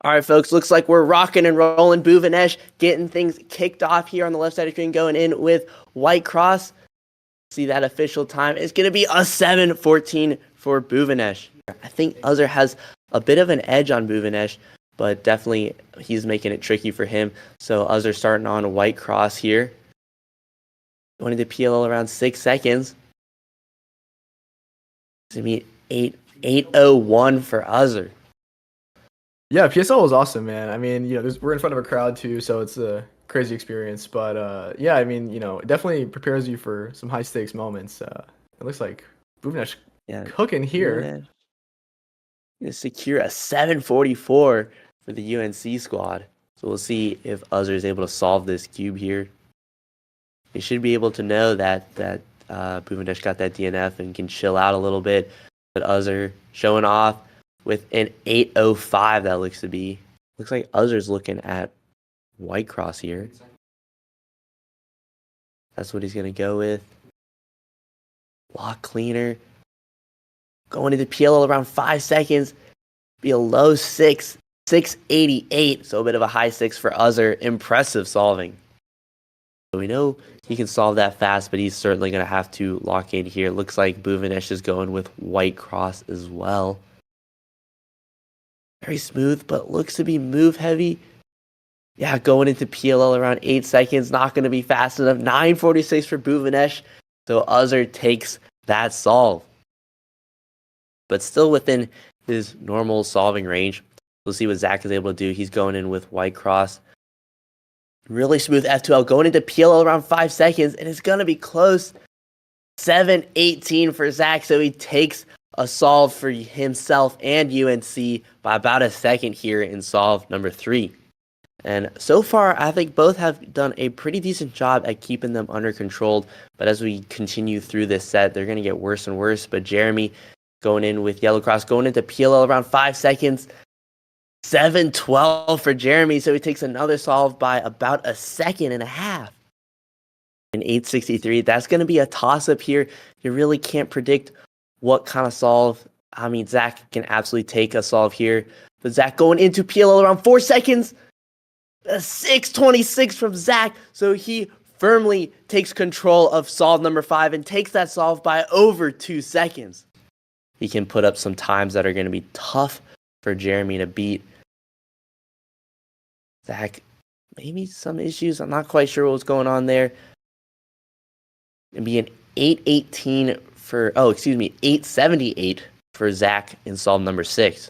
All right, folks, looks like we're rocking and rolling. Bhuvanesh getting things kicked off here on the left side of the screen, going in with White Cross. See that official time. It's going to be a 7-14 for Bhuvanesh. I think Uzzer has a bit of an edge on Bhuvanesh, but definitely he's making it tricky for him. So Uzzer starting on White Cross here. Going into PLL around 6 seconds. It's going to be 8:01 for Uzzer. Yeah, PSL was awesome, man. I mean, we're in front of a crowd too, so it's a crazy experience. But yeah, I mean, it definitely prepares you for some high stakes moments. It looks like Bhuvanesh cooking here. Going to secure a 744 for the UNC squad. So we'll see if Uzzer is able to solve this cube here. They should be able to know that Bhuvanesh got that DNF and can chill out a little bit. But Uzzer showing off with an 8:05 that looks to be. Looks like Uzzer's looking at White Cross here. That's what he's going to go with. Block cleaner. Going into PLL around 5 seconds. Be a low 6.88. So a bit of a high 6 for Uzzer. Impressive solving. So we know he can solve that fast, but he's certainly going to have to lock in here. Looks like Bhuvanesh is going with White Cross as well. Very smooth, but looks to be move heavy. Yeah, going into PLL around 8 seconds. Not going to be fast enough. 9:46 for Bhuvanesh. So Uzzer takes that solve. But still within his normal solving range. We'll see what Zach is able to do. He's going in with White Cross. Really smooth F2L. Going into PLL around 5 seconds. And it's going to be close. 7:18 for Zach. So he takes a solve for himself and UNC by about a second here in solve number 3. And so far, I think both have done a pretty decent job at keeping them under control. But as we continue through this set, they're going to get worse and worse. But Jeremy going in with Yellow Cross, going into PLL around 5 seconds. 7:12 for Jeremy. So he takes another solve by about a second and a half. And 8:63, that's going to be a toss-up here. You really can't predict what kind of solve. I mean, Zach can absolutely take a solve here. But Zach going into PLL around 4 seconds. A 6:26 from Zach. So he firmly takes control of solve number 5 and takes that solve by over 2 seconds. He can put up some times that are going to be tough for Jeremy to beat. Zach, maybe some issues. I'm not quite sure what's going on there. It'd be an 8:18 for, 8:78 for Zach in solve number 6.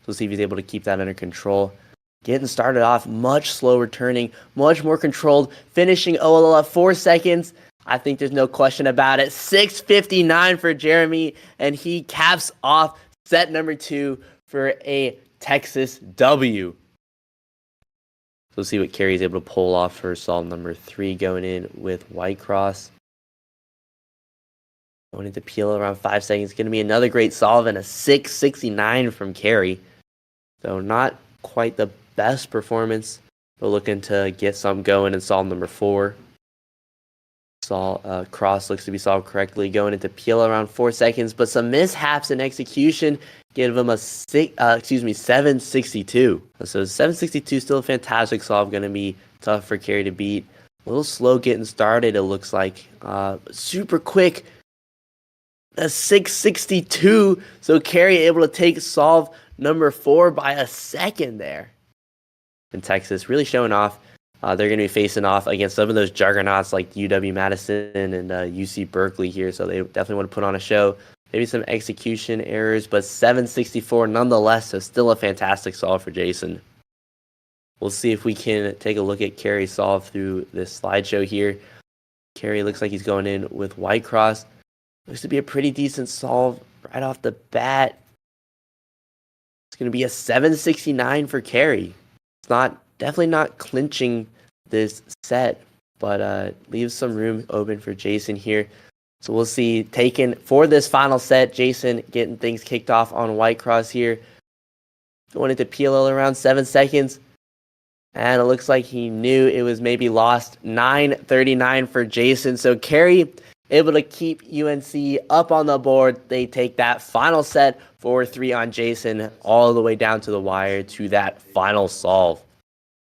We'll see if he's able to keep that under control. Getting started off much slower turning, much more controlled, finishing OLL at 4 seconds. I think there's no question about it. 6:59 for Jeremy, and he caps off set number 2 for a Texas W. So we'll see what Carey is able to pull off for solve number 3, going in with White Cross. Going into PLL around 5 seconds. Going to be another great solve and a 6:69 from Carey. So not quite the best performance, but looking to get some going in solve number 4. Cross looks to be solved correctly, going into PLL around 4 seconds, but some mishaps in execution give him a 7:62. So 7:62 still a fantastic solve, going to be tough for Carey to beat. A little slow getting started, it looks like. Super quick. A 6:62. So Carey able to take solve number 4 by a second there. In Texas, really showing off. They're going to be facing off against some of those juggernauts like UW-Madison and UC Berkeley here, so they definitely want to put on a show. Maybe some execution errors, but 7:64 nonetheless, so still a fantastic solve for Jason. We'll see if we can take a look at Carey's solve through this slideshow here. Carey looks like he's going in with White Cross. Looks to be a pretty decent solve right off the bat. It's going to be a 7:69 for Carey. It's definitely not clinching this set, but leaves some room open for Jason here. So we'll see, taken for this final set, Jason getting things kicked off on White Cross here. Going into PLL around 7 seconds. And it looks like he knew it was maybe lost. 9:39 for Jason. So Carey able to keep UNC up on the board. They take that final set 4-3 on Jason all the way down to the wire to that final solve.